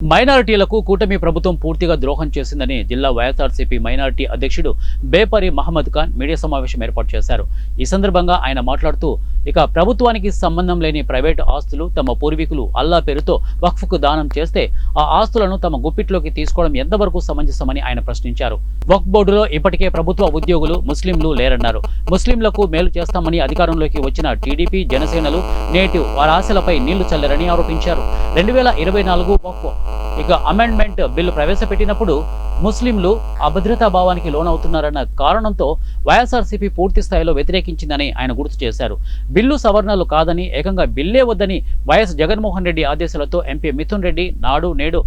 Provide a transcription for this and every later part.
మైనారిటీలకు కూటమి ప్రభుత్వం పూర్తిగా ద్రోహం చేసిందని జిల్లా వైఎస్ఆర్సీపీ మైనారిటీ అధ్యక్షుడు బేపరి మహమ్మద్ ఖాన్ మీడియా సమావేశం ఏర్పాటు చేశారు. ఈ సందర్భంగా ఆయన మాట్లాడుతూ ఇక ప్రభుత్వానికి సంబంధం లేని ప్రైవేటు ఆస్తులు తమ పూర్వీకులు అల్లా పేరుతో వక్ఫ్కు దానం చేస్తే ఆ ఆస్తులను తమ గుప్పిట్లోకి తీసుకోవడం ఎంతవరకు సమంజసమని ఆయన ప్రశ్నించారు. వక్ఫ్ బోర్డులో ఇప్పటికే ప్రభుత్వ ఉద్యోగులు ముస్లింలు లేరన్నారు. ముస్లింలకు మేలు చేస్తామని అధికారంలోకి వచ్చిన టీడీపీ జనసేనలు నేటి వారి ఆశలపై నీళ్లు చల్లారని ఆరోపించారు. 2024 వక్ఫ్ అమెండ్మెంట్ బిల్లు ప్రవేశపెట్టినప్పుడు ముస్లింలు అభద్రతా భావానికి లోనవుతున్నారన్న కారణంతో వైఎస్ఆర్సీపీ పూర్తి స్థాయిలో వ్యతిరేకించిందని ఆయన గుర్తు చేశారు. బిల్లు సవరణలు కాదని ఏకంగా బిల్లే వద్దని వైఎస్ జగన్మోహన్ రెడ్డి ఆదేశాలతో ఎంపీ మిథున్ రెడ్డి నాడు నేడు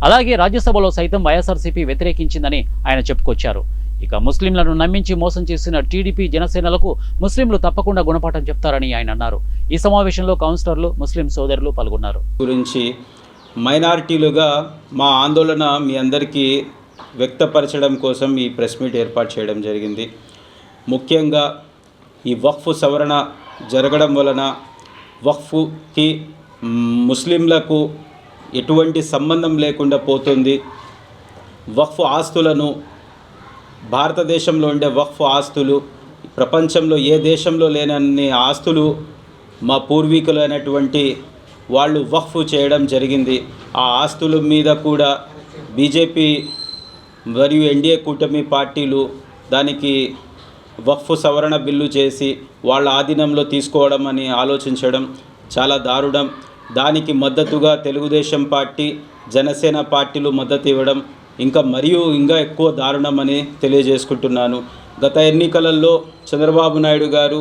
అలాగే రాజ్యసభలో సైతం వైఎస్ఆర్సీపీ వ్యతిరేకించిందని ఆయన చెప్పుకొచ్చారు. ఇక ముస్లింలను నమ్మించి మోసం చేసిన టీడీపీ జనసేనలకు ముస్లింలు తప్పకుండా గుణపాఠం చెప్తారని ఆయన అన్నారు. ఈ సమావేశంలో కౌన్సిలర్లు ముస్లిం సోదరులు పాల్గొన్నారు. మైనారిటీలుగా మా ఆందోళన మీ అందరికీ వ్యక్తపరచడం కోసం ఈ ప్రెస్ మీట్ ఏర్పాటు చేయడం జరిగింది. ముఖ్యంగా ఈ వక్ఫ్ సవరణ జరగడం వలన వక్ఫ్కి ముస్లింలకు ఎటువంటి సంబంధం లేకుండా పోతుంది. వక్ఫ్ ఆస్తులను భారతదేశంలో ఉండే వక్ఫ్ ఆస్తులు ప్రపంచంలో ఏ దేశంలో లేనన్ని ఆస్తులు మా పూర్వీకులైనటువంటి వాళ్ళు వక్ఫ్ చేయడం జరిగింది. ఆ ఆస్తుల మీద కూడా బీజేపీ మరియు ఎన్డీఏ కూటమి పార్టీలు దానికి వక్ఫ్ సవరణ బిల్లు చేసి వాళ్ళ ఆధీనంలో తీసుకోవడం అని ఆలోచించడం చాలా దారుణం. దానికి మద్దతుగా తెలుగుదేశం పార్టీ, జనసేన పార్టీలు మద్దతు ఇవ్వడం ఇంకా ఎక్కువ దారుణం అని తెలియజేసుకుంటున్నాను. గత ఎన్నికలలో చంద్రబాబు నాయుడు గారు